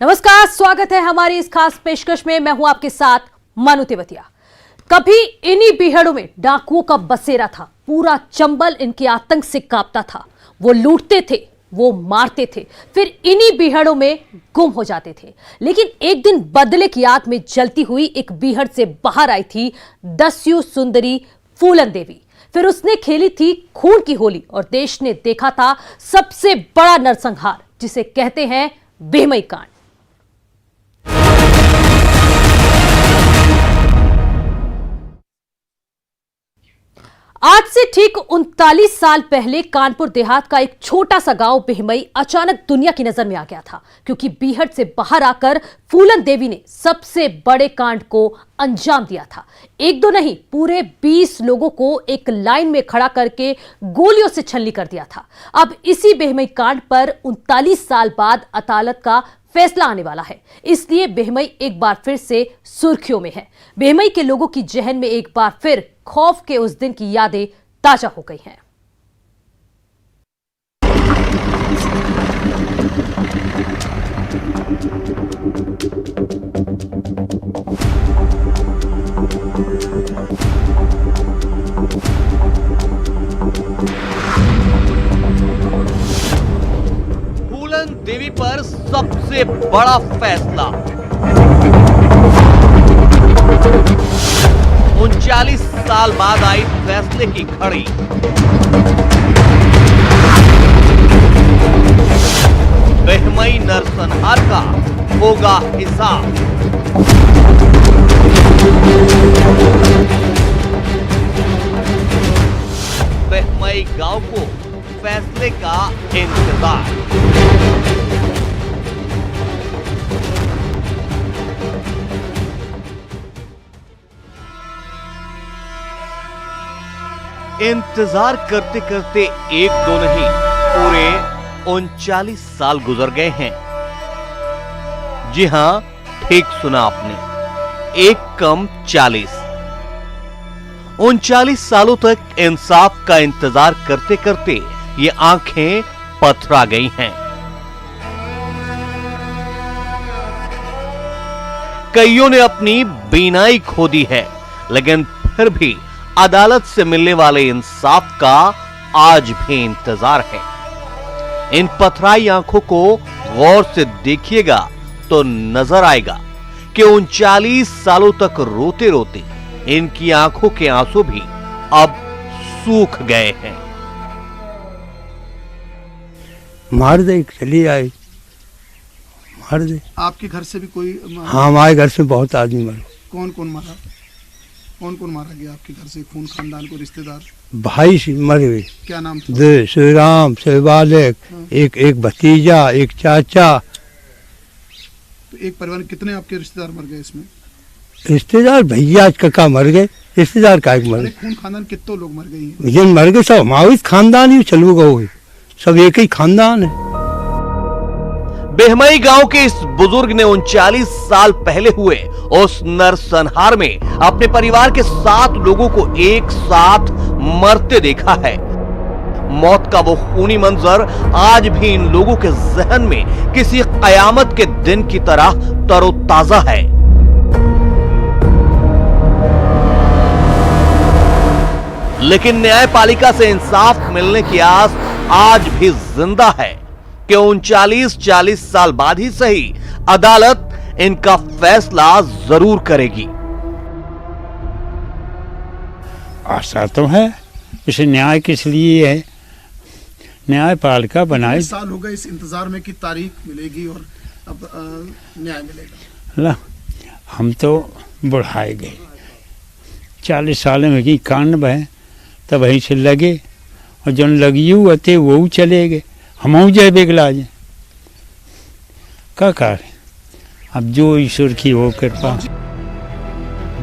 नमस्कार, स्वागत है हमारी इस खास पेशकश में। मैं हूं आपके साथ मानु तेवतिया। कभी इन्हीं बीहड़ों में डाकुओं का बसेरा था। पूरा चंबल इनके आतंक से कांपता था। वो लूटते थे, वो मारते थे, फिर इन्हीं बीहड़ों में गुम हो जाते थे। लेकिन एक दिन बदले की आग में जलती हुई एक बीहड़ से बाहर आई थी दस्यु सुंदरी फूलन देवी। फिर उसने खेली थी खून की होली और देश ने देखा था सबसे बड़ा नरसंहार, जिसे कहते हैं बेहमई कांड। आज से ठीक 39 साल पहले कानपुर देहात का एक छोटा सा गांव बेहमई अचानक दुनिया की नजर में आ गया था, क्योंकि बीहड़ से बाहर आकर फूलन देवी ने सबसे बड़े कांड को अंजाम दिया था। एक दो नहीं, पूरे 20 लोगों को एक लाइन में खड़ा करके गोलियों से छलनी कर दिया था। अब इसी बेहमई कांड पर 39 साल बाद अदालत का फैसला आने वाला है, इसलिए बेहमई एक बार फिर से सुर्खियों में है। बेहमई के लोगों की जहन में एक बार फिर खौफ के उस दिन की यादें ताजा हो गई हैं। फूलन देवी पर सबसे बड़ा फैसला। 39 साल बाद आई फैसले की घड़ी। बेहमई नरसंहार का होगा हिसाब। बेहमई गांव को फैसले का इंतजार। इंतजार करते करते एक दो नहीं, पूरे 39 साल गुजर गए हैं। जी हां, ठीक सुना आपने, एक कम 40। 39 सालों तक इंसाफ का इंतजार करते करते ये आंखें पथरा गई हैं। कईयों ने अपनी बीनाई खो दी है, लेकिन फिर भी अदालत से मिलने वाले इंसाफ का आज भी इंतजार है। इन पथराई आंखों को गौर से देखिएगा तो नजर आएगा कि 39 सालों तक रोते रोते इनकी आंखों के आंसू भी अब सूख गए हैं। मार दे, चली आई, मार दे। आपके घर से भी कोई हाँ, हमारे घर से बहुत आदमी मरे। कौन कौन मारा? कौन कौन मारा गया आपके घर से? खून खानदान को रिश्तेदार? भाई से मरे हुए। क्या नाम था? दो श्रीराम शिवालिक, एक भतीजा, एक चाचा। तो एक परिवार में कितने आपके रिश्तेदार मर गए इसमें? रिश्तेदार भैया काका मर गए, रिश्तेदार का मर गए। खून खानदान कितने लोग मर गए? ये मर गए सब हमारे खानदान ही चलू गए, सब एक ही खानदान है। बेहमई गांव के इस बुजुर्ग ने 39 साल पहले हुए उस नरसंहार में अपने परिवार के 7 लोगों को एक साथ मरते देखा है। मौत का वो खूनी मंजर आज भी इन लोगों के जहन में किसी कयामत के दिन की तरह तरोताजा है। लेकिन न्यायपालिका से इंसाफ मिलने की आस आज भी जिंदा है कि 39-40 साल बाद ही सही अदालत इनका फैसला जरूर करेगी। आशा तो है, इसे न्याय किस लिए है, न्यायपालिका बनाए। साल हो गए इस इंतजार में कि तारीख मिलेगी और अब न्याय मिलेगा। ला, हम तो बढ़ाए गए 40 साल में की कांड है, तब वहीं से लगे और जो लगी हुए वो चले गए। हम जय बेगला जाए का कार, अब जो ईश्वर की वो कृपा।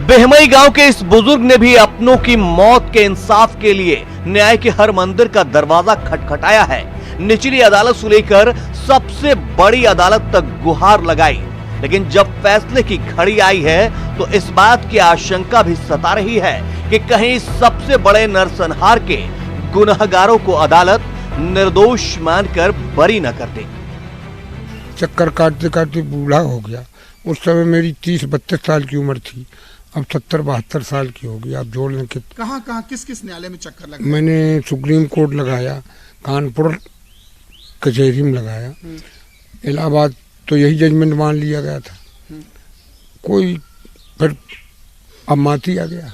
बेहमई गांव के इस बुजुर्ग ने भी अपनों की मौत के इंसाफ के लिए न्याय के हर मंदिर का दरवाजा खटखटाया है। निचली अदालत से लेकर सबसे बड़ी अदालत तक गुहार लगाई, लेकिन जब फैसले की घड़ी आई है तो इस बात की आशंका भी सता रही है कि कहीं सबसे बड़े नरसंहार के गुनहगारों को अदालत निर्दोष मानकर बरी न कर दे। चक्कर काटते काटते बूढ़ा हो गया। उस समय मेरी 30-32 साल की उम्र थी, अब 70-72 साल की होगी। आप जोड़ लें कि कहाँ कहाँ किस किस न्यायालय में चक्कर लगा? मैंने सुप्रीम कोर्ट लगाया, कानपुर कचहरी में लगाया, इलाहाबाद तो यही जजमेंट मान लिया गया था। कोई फिर अब माती आ गया।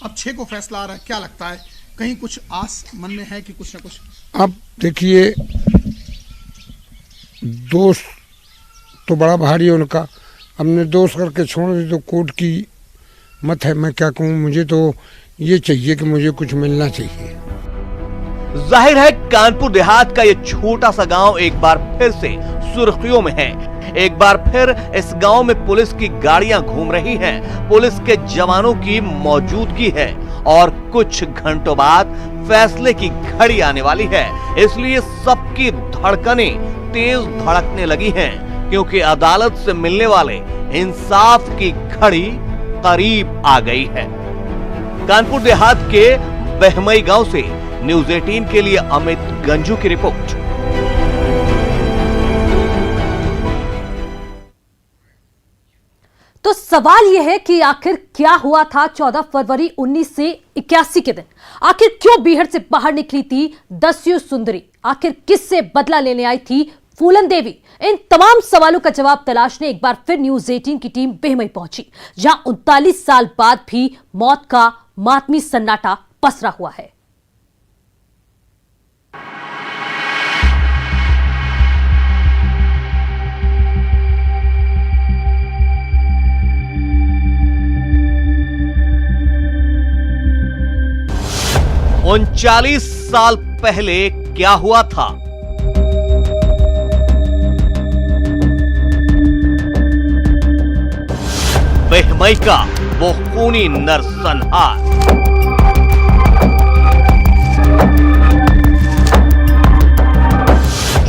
अब 6 को फैसला आ रहा है, क्या लगता है कहीं कुछ आस मन में है कि कुछ ना कुछ? अब देखिए, दोष तो बड़ा भारी है उनका, हमने दोष करके छोड़ दी तो कोर्ट की मत है। मैं क्या कहूँ, मुझे तो ये चाहिए कि मुझे कुछ मिलना चाहिए। जाहिर है कानपुर देहात का ये छोटा सा गांव एक बार फिर से सुर्खियों में है। एक बार फिर इस गांव में पुलिस की गाड़ियां घूम रही हैं, पुलिस के जवानों की मौजूदगी है और कुछ घंटों बाद फैसले की घड़ी आने वाली है। इसलिए सबकी धड़कनें तेज धड़कने लगी हैं, क्योंकि अदालत से मिलने वाले इंसाफ की घड़ी करीब आ गई है। कानपुर देहात के बहमई गांव से न्यूज़ 18 के लिए अमित गंजू की रिपोर्ट। तो सवाल यह है कि आखिर क्या हुआ था 14 फरवरी 1981 के दिन? आखिर क्यों बीहड़ से बाहर निकली थी दस्यु सुंदरी? आखिर किससे बदला लेने आई थी फूलन देवी? इन तमाम सवालों का जवाब तलाशने एक बार फिर न्यूज़ 18 की टीम बेहमई पहुंची, जहां 39 साल बाद भी मौत का मातमी सन्नाटा पसरा हुआ है। उनचालीस साल पहले क्या हुआ था? बेहमई का वो खूनी नरसंहार।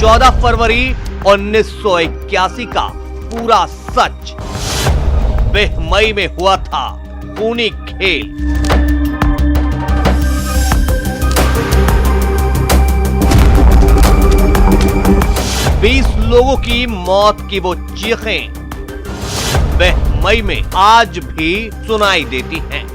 चौदह फरवरी 1981 का पूरा सच। बेहमई में हुआ था खूनी खेल। बीस लोगों की मौत की वो चीखें बेहमई में आज भी सुनाई देती हैं।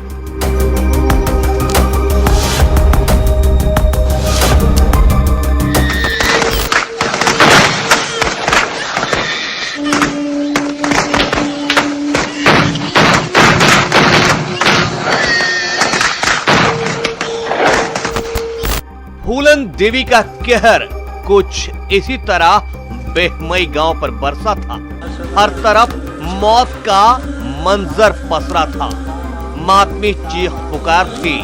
फूलन देवी का कहर कुछ इसी तरह बेहमई गांव पर बरसा था। हर तरफ मौत का मंजर पसरा था। मातमी चीख पुकार थी,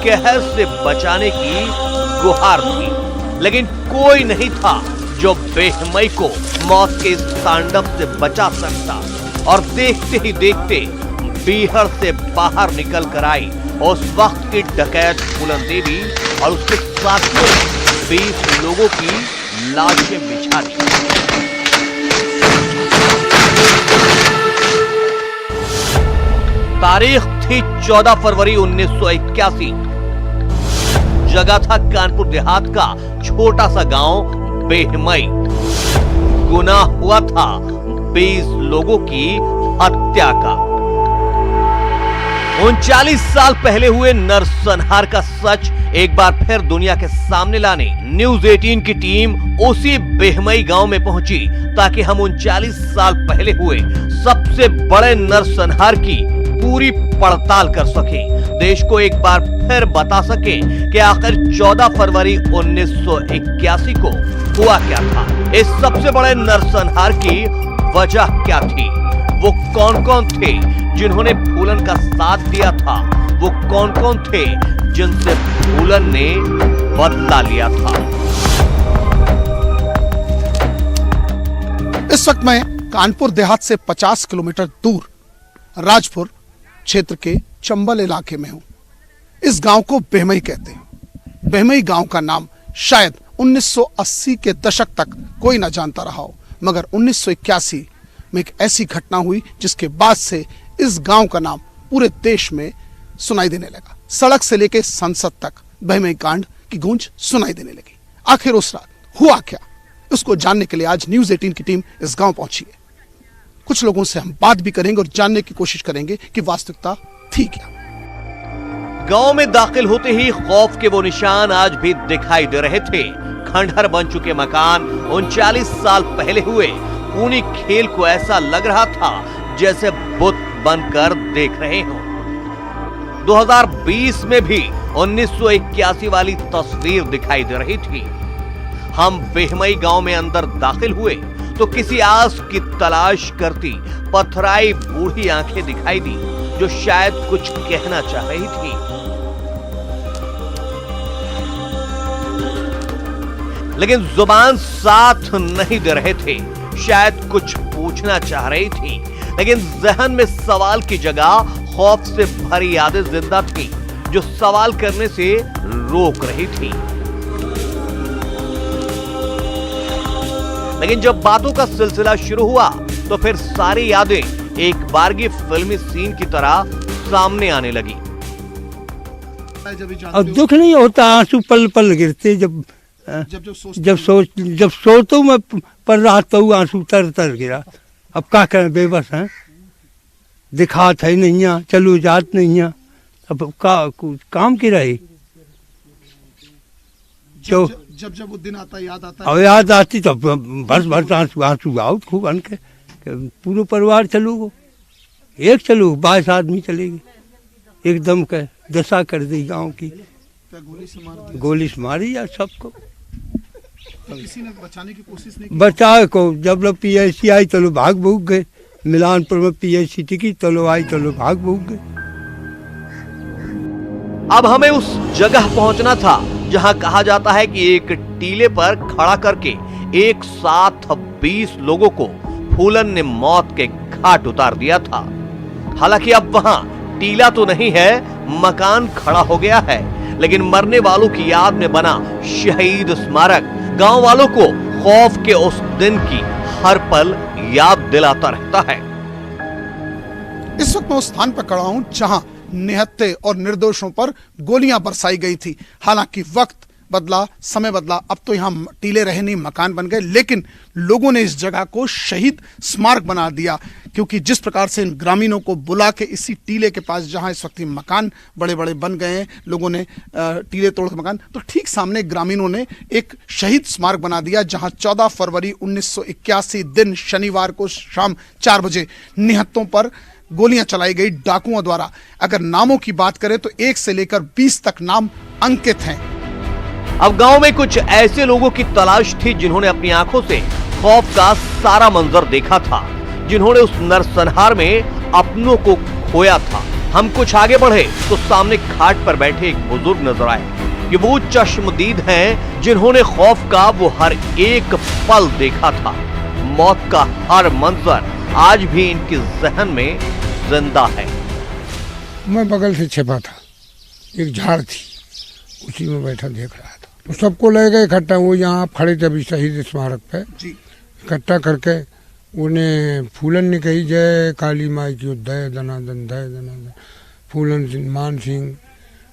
कहर से बचाने की गुहार थी, लेकिन कोई नहीं था जो बेहमई को मौत के इस तांडव से बचा सकता। और देखते ही देखते बीहड़ से बाहर निकल कर आई उस वक्त की डकैत फूलन देवी और उसके साथियों ने 20 लोगों की लाशें बिछा दी। तारीख थी 14 फरवरी 1981। जगह था कानपुर देहात का छोटा सा गांव बेहमई। गुनाह हुआ था 20 लोगों की हत्या का। 39 साल पहले हुए नरसंहार का सच एक बार फिर दुनिया के सामने लाने न्यूज़ 18 की टीम उसी बेहमई गांव में पहुंची, ताकि हम 39 साल पहले हुए सबसे बड़े नरसंहार की पूरी पड़ताल कर सकें, देश को एक बार फिर बता सकें कि आखिर 14 फरवरी 1981 को हुआ क्या था। इस सबसे बड़े नरसंहार की वजह क्या थी? वो कौन कौन थे जिन्होंने फूलन का साथ दिया था? वो कौन कौन थे जिनसे फूलन ने बदला लिया था? इस वक्त मैं कानपुर देहात से 50 किलोमीटर दूर राजपुर क्षेत्र के चंबल इलाके में हूं। इस गांव को बेहमई कहते हैं। बेहमई गांव का नाम शायद 1980 के दशक तक कोई ना जानता रहा हो, मगर 1981 में एक ऐसी घटना हुई जिसके बाद से इस गांव का नाम पूरे देश में सुनाई देने लगा। सड़क से लेकर संसद तक बेहमई कांड की गूंज सुनाई देने लगी। आखिर उस रात हुआ क्या? उसको जानने के लिए आज न्यूज 18 की टीम इस गांव पहुंची है। कुछ लोगों से हम बात भी करेंगे और जानने की कोशिश करेंगे कि वास्तविकता थी क्या। गांव में दाखिल होते ही खौफ के वो निशान आज भी दिखाई दे रहे थे। खंडहर बन चुके मकान 39 साल पहले हुए खूनी खेल को ऐसा लग रहा था जैसे बुत बनकर देख रहे हो। 2020 में भी 1981 वाली तस्वीर दिखाई दे रही थी। हम बेहमई गांव में अंदर दाखिल हुए तो किसी आस की तलाश करती पथराई बूढ़ी आंखें दिखाई दी जो शायद कुछ कहना चाह रही थी। लेकिन जुबान साथ नहीं दे रहे थे। शायद कुछ पूछना चाह रही थी, लेकिन जहन में सवाल की जगह खौफ से भरी यादें जिंदा थी जो सवाल करने से रोक रही थी। लेकिन जब बातों का सिलसिला शुरू हुआ तो फिर सारी यादें एक बारगी फिल्मी सीन की तरह सामने आने लगी। अब दुख नहीं होता, आंसू पल पल गिरते जब सोचता हूँ मैं पढ़ रहा तो आंसू तर तर गिरा। अब क्या करें, बेबस हैं, दिखात है नहीं, चलो जात नहीं, अब काम की रही। जब वो दिन आता याद आता अब याद आती तो बस आंसू आओ खूब बन के पूरा परिवार चलोगो, एक चलो 22 आदमी चलेगी, एकदम के दशा कर दी गांव की। गोली से मारी यार सबको। तो किसी ने बचाने की कोशिश नहीं की? बचाए को जब लोग PIC आई तो लोग भाग भूग गए। मिलानपुर में PIC टिकी तो लोग आई तो लोग भाग भूग गए। अब हमें उस जगह पहुंचना था जहां कहा जाता है कि एक टीले पर खड़ा करके एक साथ 20 लोगों को फूलन ने मौत के घाट उतार दिया था। हालांकि अब वहां टीला तो नहीं है, मकान खड़ा हो गया है, लेकिन मरने वालों की याद में बना शहीद स्मारक गांव वालों को खौफ के उस दिन की हर पल याद दिलाता रहता है। इस वक्त मैं उस स्थान पर खड़ा हूं जहां निहत्थे और निर्दोषों पर गोलियां बरसाई गई थी। हालांकि वक्त बदला, समय बदला, अब तो यहां टीले रहे नहीं, मकान बन गए, लेकिन लोगों ने इस जगह को शहीद स्मारक बना दिया। क्योंकि जिस प्रकार से इन ग्रामीणों को बुला के इसी टीले के पास जहां इस वक्त मकान बड़े बड़े बन गए हैं, लोगों ने टीले तोड़ के मकान, तो ठीक सामने ग्रामीणों ने एक शहीद स्मारक बना दिया जहां 14 फरवरी 1981 दिन शनिवार को शाम 4 बजे निहत्थों पर गोलियां चलाई गई डाकुओं द्वारा। अगर नामों की बात करें तो 1 से लेकर 20 तक नाम अंकित हैं। अब गांव में कुछ ऐसे लोगों की तलाश थी जिन्होंने अपनी आंखों से खौफ का सारा मंजर देखा था, जिन्होंने उस नरसंहार में अपनों को खोया था। हम कुछ आगे बढ़े तो सामने घाट पर बैठे एक बुजुर्ग नजर आए। ये वो चश्मदीद हैं जिन्होंने खौफ का वो हर एक पल देखा था। मौत का हर मंजर आज भी इनके जहन में जिंदा है। मैं बगल से छिपा था, एक झाड़ थी, उसी में बैठा देख रहा था। तो सबको ले गए इकट्ठा, वो यहाँ आप खड़े थे अभी शहीद स्मारक पे, इकट्ठा करके उन्हें फूलन ने कही जय काली माई की दय दनादन दय दनादन। फूलन सिंह, मान सिंह,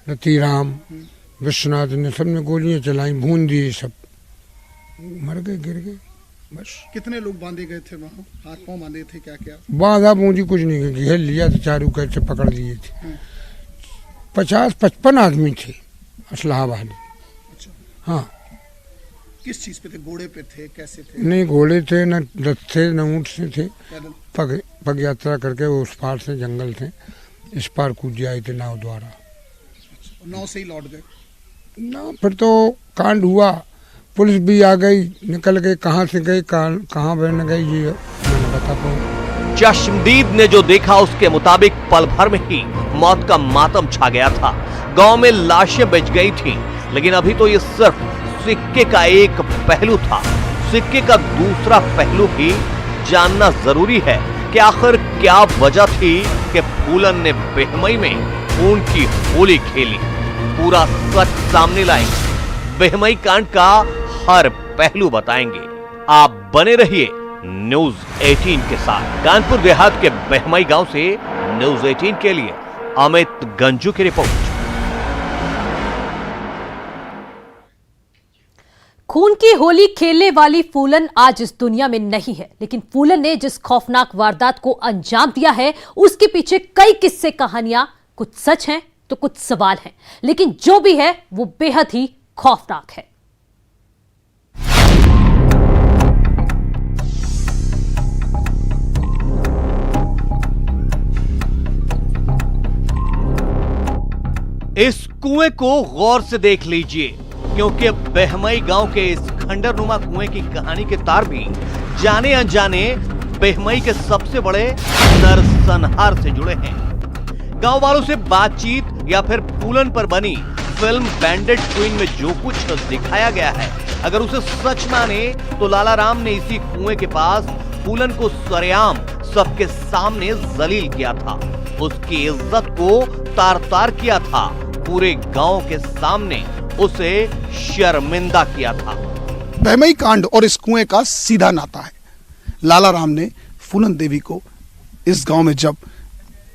रतिराम, विश्वनाथ ने सबने गोलियां चलाई, भून दी, सब मर गए, गिर गए बस। कितने लोग बांधे गए थे वहाँ? हाथ पांव बांधे थे? क्या क्या बांधा बूंदी कुछ नहीं, घेर लिया था, चारों कैर से पकड़ लिए थे। 50-55 आदमी थे असलाह वाले। अच्छा। हाँ। किस चीज पे थे? घोड़े पे थे? कैसे थे? नहीं घोड़े थे, न रथ थे, न ऊँट से थे। पग यात्रा करके वो उस पार से जंगल थे, इस पार कूद आए थे नाव द्वारा। अच्छा, नाव से ही लौट गए? ना, फिर तो कांड हुआ, पुलिस भी आ गई, निकल गए, कहाँ से गए कहाँ बहन गए ये मैंने बता पाऊँ। चश्मदीद ने जो देखा उसके मुताबिक पल भर में ही मौत का मातम छा गया था। गांव में लाशें बिछ गई थी, लेकिन अभी तो ये सिर्फ सिक्के का एक पहलू था। सिक्के का दूसरा पहलू भी जानना जरूरी है कि आखिर क्या वजह थी कि फूलन ने बेहमई में खून की होली खेली। पूरा सच सामने लाएंगे, बेहमई कांड का हर पहलू बताएंगे। आप बने रहिए न्यूज 18 के साथ। कानपुर देहात के बेहमई गांव से न्यूज 18 के लिए अमित गंजू की रिपोर्ट। खून की होली खेलने वाली फूलन आज इस दुनिया में नहीं है, लेकिन फूलन ने जिस खौफनाक वारदात को अंजाम दिया है उसके पीछे कई किस्से कहानियां, कुछ सच हैं तो कुछ सवाल हैं, लेकिन जो भी है वो बेहद ही खौफनाक है। इस कुएं को गौर से देख लीजिए, क्योंकि बेहमई गांव के इस खंडरनुमा कुएं की कहानी के तार भी जाने अनजाने बेहमई के सबसे बड़े नरसंहार से जुड़े हैं। गांव वालों से बातचीत या फिर फूलन पर बनी फिल्म बैंडेड क्वीन में जो कुछ दिखाया गया है, अगर उसे सच माने तो लाला राम ने इसी कुएं के पास फूलन को सरेआम सबके सामने जलील किया था, उसकी इज्जत को तार-तार किया था, पूरे गांव के सामने उसे शर्मिंदा किया था। बहमई कांड और इस कुएं का सीधा नाता है। लाला राम ने फूलन देवी को इस गांव में जब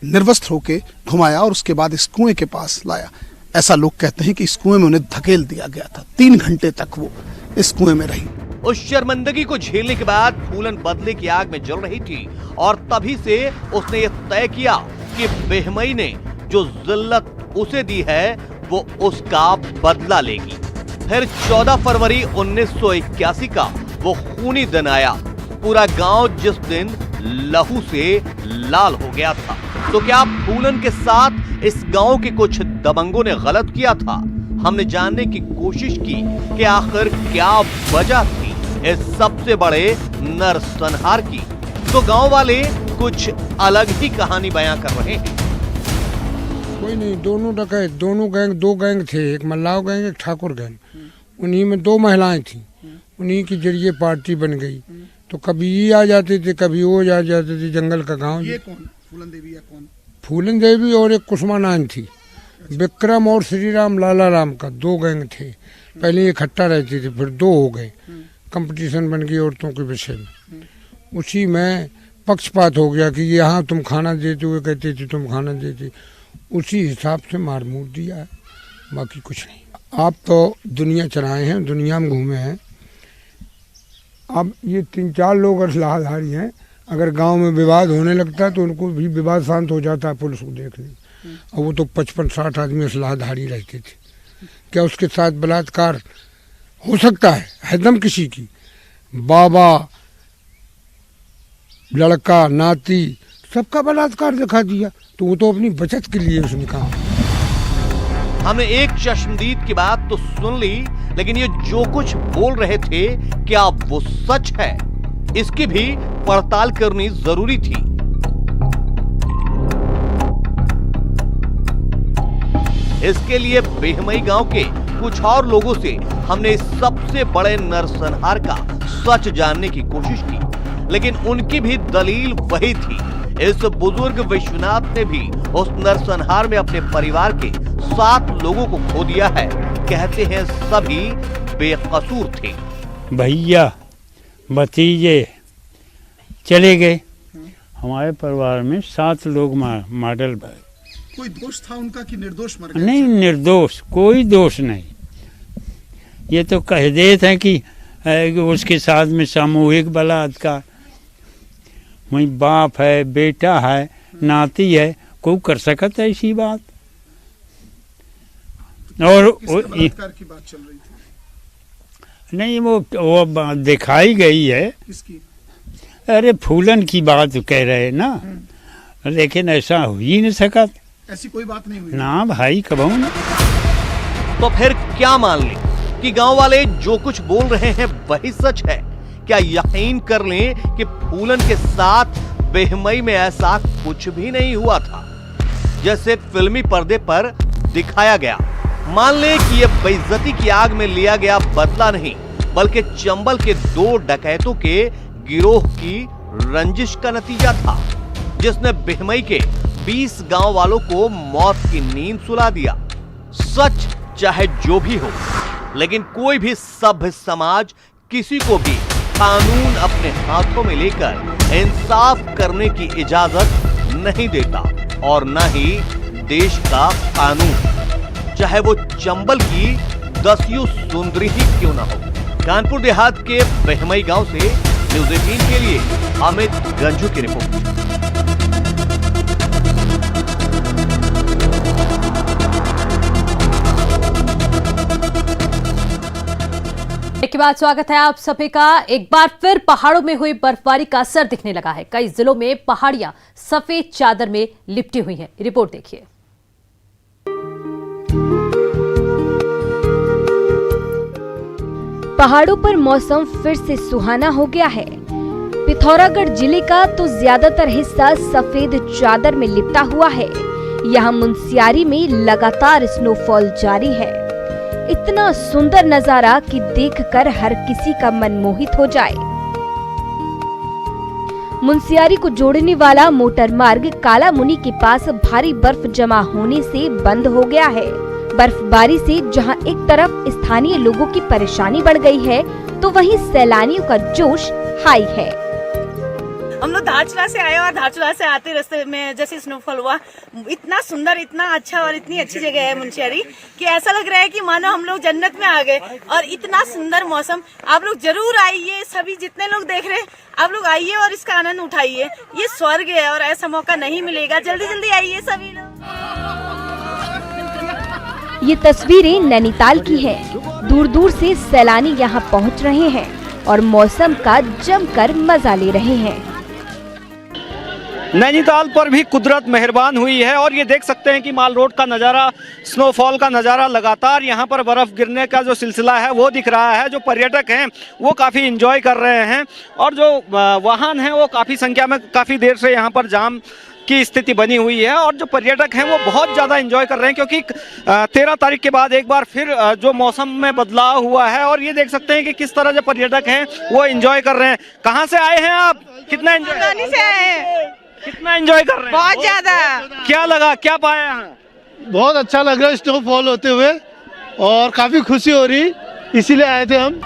निर्वस्त्र होके घुमाया और उसके बाद इस कुएं के पास लाया, ऐसा लोग कहते हैं कि इस कुएं में उन्हें धकेल दिया गया था। 3 घंटे तक वो इस कुएं में रही। उस शर्मिंदगी को झेलने के बाद फूलन बदले की आग में जल रही थी और तभी से उसने ये तय किया कि बेहमई ने जो जिल्लत उसे दी है वो उसका बदला लेगी। फिर 14 फरवरी 1981 का वो खूनी दिन आया। पूरा गांव जिस दिन लहू से लाल हो गया था, तो क्या फूलन के साथ इस गांव के कुछ दबंगों ने गलत किया था? हमने जानने की कोशिश की कि आखिर क्या वजह थी इस सबसे बड़े नरसंहार की। तो गांव वाले कुछ अलग ही कहानी बयां कर रहे हैं। कोई नहीं, दोनों डकैत, दोनों गैंग, 2 गैंग थे, एक मल्लाव गैंग, एक ठाकुर गैंग। उन्हीं में 2 महिलाएं थी, उन्हीं के जरिए पार्टी बन गई। तो कभी ये आ जाते थे, कभी वो आ जाते थे। जंगल का गांव। ये कौन? फूलन देवी या कौन? फूलन देवी और एक कुसुमा नान थी। विक्रम और श्री राम, लाला राम का 2 गैंग थे। पहले इकट्ठा रहते थे, फिर 2 हो गए। कंपटीशन बन गई औरतों के विषय में। उसी में पक्षपात हो गया कि यहाँ तुम खाना देते हुए कहते थे तुम खाना देते, उसी हिसाब से मार मूर दिया है, बाकी कुछ नहीं। आप तो दुनिया चलाए हैं, दुनिया में घूमे हैं। अब ये 3-4 लोग असलाहधारी हैं, अगर गांव में विवाद होने लगता है तो उनको भी विवाद शांत हो जाता है, पुलिस को देख ली। और वो तो 55-60 आदमी असलाहधारी रहते थे। क्या उसके साथ बलात्कार हो सकता है? हरदम किसी की बाबा, लड़का, नाती, सबका बलात्कार दिखा दिया, तो वो तो अपनी बचत के लिए उसने कहा। हमने एक चश्मदीद की बात तो सुन ली, लेकिन ये जो कुछ बोल रहे थे क्या वो सच है? इसकी भी पड़ताल करनी जरूरी थी। इसके लिए बेहमई गांव के कुछ और लोगों से हमने इस सबसे बड़े नरसंहार का सच जानने की कोशिश की, लेकिन उनकी भी दलील वही थी। इस बुजुर्ग विश्वनाथ ने भी उस नरसंहार में अपने परिवार के 7 लोगों को खो दिया है। कहते हैं सभी बेकसूर थे। भैया, भतीजे चले गए। हमारे परिवार में 7 लोग मॉडल भरे। कोई दोष था उनका कि निर्दोष मर गए? नहीं, निर्दोष, कोई दोष नहीं। ये तो कह देते हैं कि उसके साथ में सामूहिक बलात्कार। वही बाप है, बेटा है, नाती है, कोई कर सकता है ऐसी बात? और बलात्कार की बात चल रही थी? नहीं, वो दिखाई गई है। किसकी? अरे फूलन की बात कह रहे हैं ना, लेकिन ऐसा हो ही नहीं सका। ऐसी कोई बात नहीं हुई ना भाई, कबहू ना। तो फिर क्या मान लें कि गांव वाले जो कुछ बोल रहे हैं वही सच है? क्या यकीन कर लें कि फूलन के साथ बेहमई में ऐसा कुछ भी नहीं हुआ था जैसे फिल्मी पर्दे पर दिखाया गया? मान लें कि यह बेइज्जती की आग में लिया गया बदला नहीं, बल्कि चंबल के 2 डकैतों के गिरोह की रंजिश का नतीजा था, जिसने बेहमई के 20 गांव वालों को मौत की नींद सुला दिया। सच चाहे जो भी हो, लेकिन कोई भी सभ्य समाज किसी को भी कानून अपने हाथों में लेकर इंसाफ करने की इजाजत नहीं देता, और न ही देश का कानून, चाहे वो चंबल की 10वीं सुंदरी ही क्यों ना हो। कानपुर देहात के बहमई गांव से न्यूज़ 18 के लिए अमित गंजू की रिपोर्ट। के बाद स्वागत है आप सभी का। एक बार फिर पहाड़ों में हुई बर्फबारी का असर दिखने लगा है। कई जिलों में पहाड़ियां सफेद चादर में लिपटी हुई हैं। रिपोर्ट देखिए। पहाड़ों पर मौसम फिर से सुहाना हो गया है। पिथौरागढ़ जिले का तो ज्यादातर हिस्सा सफेद चादर में लिपटा हुआ है। यहाँ मुनस्यारी में लगातार स्नोफॉल जारी है। इतना सुंदर नजारा कि देखकर हर किसी का मन मोहित हो जाए। मुनस्यारी को जोड़ने वाला मोटर मार्ग काला मुनि के पास भारी बर्फ जमा होने से बंद हो गया है। बर्फबारी से जहां एक तरफ स्थानीय लोगों की परेशानी बढ़ गई है, तो वहीं सैलानियों का जोश हाई है। हम लोग धारचूला से आए और धारचूला से आते रास्ते में जैसे स्नोफॉल हुआ, इतना सुंदर, इतना अच्छा और इतनी अच्छी जगह है मुनस्यारी कि ऐसा लग रहा है कि मानो हम लोग जन्नत में आ गए। और इतना सुंदर मौसम, आप लोग जरूर आइए। सभी जितने लोग देख रहे हैं, आप लोग आइए और इसका आनंद उठाइए। ये स्वर्ग है और ऐसा मौका नहीं मिलेगा। जल्दी जल्दी आइए सभी लोग। ये तस्वीरें नैनीताल की हैं। दूर दूर से सैलानी यहाँ पहुँच रहे हैं और मौसम का जमकर मजा ले रहे हैं। नैनीताल पर भी कुदरत मेहरबान हुई है और ये देख सकते हैं कि माल रोड का नज़ारा, स्नोफॉल का नज़ारा, लगातार यहाँ पर बर्फ़ गिरने का जो सिलसिला है वो दिख रहा है। जो पर्यटक हैं वो काफ़ी एंजॉय कर रहे हैं और जो वाहन हैं वो काफ़ी संख्या में, काफ़ी देर से यहाँ पर जाम की स्थिति बनी हुई है और जो पर्यटक हैं वो बहुत ज़्यादा एंजॉय कर रहे हैं क्योंकि 13 तारीख के बाद एक बार फिर जो मौसम में बदलाव हुआ है और ये देख सकते हैं कि किस तरह जो पर्यटक हैं वो एंजॉय कर रहे हैं। कहाँ से आए हैं आप? कितना एंजॉय से आए, कितना एंजॉय कर रहे हैं? बहुत ज्यादा। क्या लगा, क्या पाया यहाँ? बहुत अच्छा लग रहा है स्नोफॉल होते हुए और काफी खुशी हो रही, इसीलिए आए थे हम।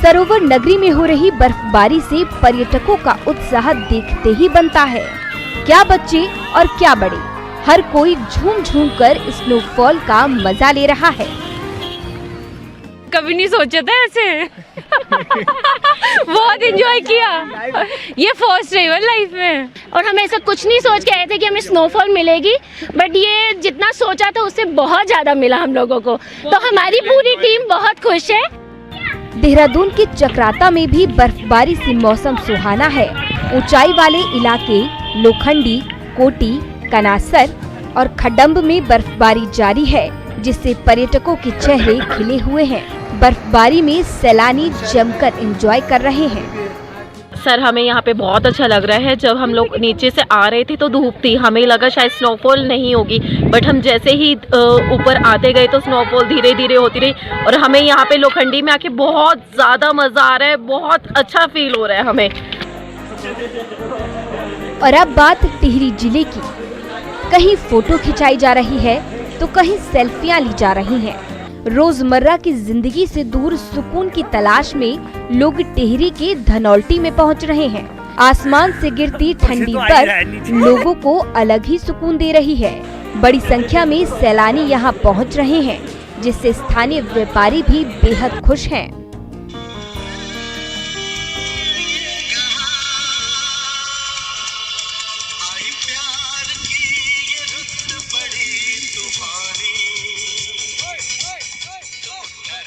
सरोवर नगरी में हो रही बर्फबारी से पर्यटकों का उत्साह देखते ही बनता है। क्या बच्चे और क्या बड़े, हर कोई झूम झूम कर स्नोफॉल का मजा ले रहा है। कभी नहीं सोचा था ऐसे। बहुत एंजॉय किया। ये फर्स्ट रही लाइफ में और हम ऐसा कुछ नहीं सोच के आए थे कि हमें स्नोफॉल मिलेगी, बट ये जितना सोचा था उससे बहुत ज्यादा मिला हम लोगों को। तो हमारी पूरी टीम बहुत खुश है। देहरादून के चक्राता में भी बर्फबारी से मौसम सुहाना है। ऊंचाई वाले इलाके लोखंडी, कोटी, कनासर और खडम्ब में बर्फबारी जारी है, जिससे पर्यटकों के चेहरे खिले हुए हैं। बर्फबारी में सैलानी जमकर एंजॉय कर रहे हैं। सर हमें यहाँ पे बहुत अच्छा लग रहा है। जब हम लोग नीचे से आ रहे थे तो धूप थी, हमें लगा शायद स्नोफॉल नहीं होगी, बट हम जैसे ही ऊपर आते गए तो स्नोफॉल धीरे धीरे होती रही और हमें यहाँ पे लोखंडी में आके बहुत ज़्यादा मज़ा आ रहा है। बहुत अच्छा फील हो रहा है हमें। और अब बात टिहरी जिले की। कहीं फोटो खिंचाई जा रही है तो कहीं सेल्फियां ली जा रही हैं। रोजमर्रा की जिंदगी से दूर सुकून की तलाश में लोग टिहरी के धनौल्टी में पहुंच रहे हैं। आसमान से गिरती ठंडी बर्फ लोगों को अलग ही सुकून दे रही है। बड़ी संख्या में सैलानी यहां पहुंच रहे हैं, जिससे स्थानीय व्यापारी भी बेहद खुश हैं।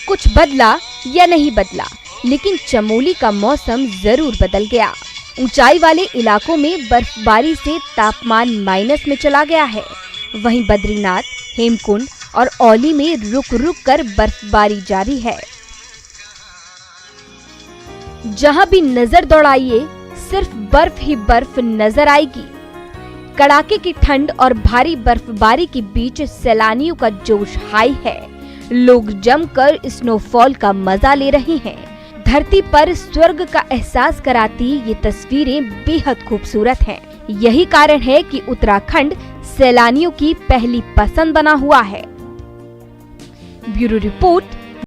कुछ बदला या नहीं बदला, लेकिन चमोली का मौसम जरूर बदल गया। ऊंचाई वाले इलाकों में बर्फबारी से तापमान माइनस में चला गया है। वहीं बद्रीनाथ, हेमकुंड और औली में रुक रुक कर बर्फबारी जारी है। जहां भी नजर दौड़ाइए सिर्फ बर्फ ही बर्फ नजर आएगी। कड़ाके की ठंड और भारी बर्फबारी के बीच सैलानियों का जोश हाई है। लोग जमकर स्नोफॉल का मजा ले रहे हैं। धरती पर स्वर्ग का एहसास कराती ये तस्वीरें बेहद खूबसूरत हैं। यही कारण है कि उत्तराखंड सैलानियों की पहली पसंद बना हुआ है। Bureau report,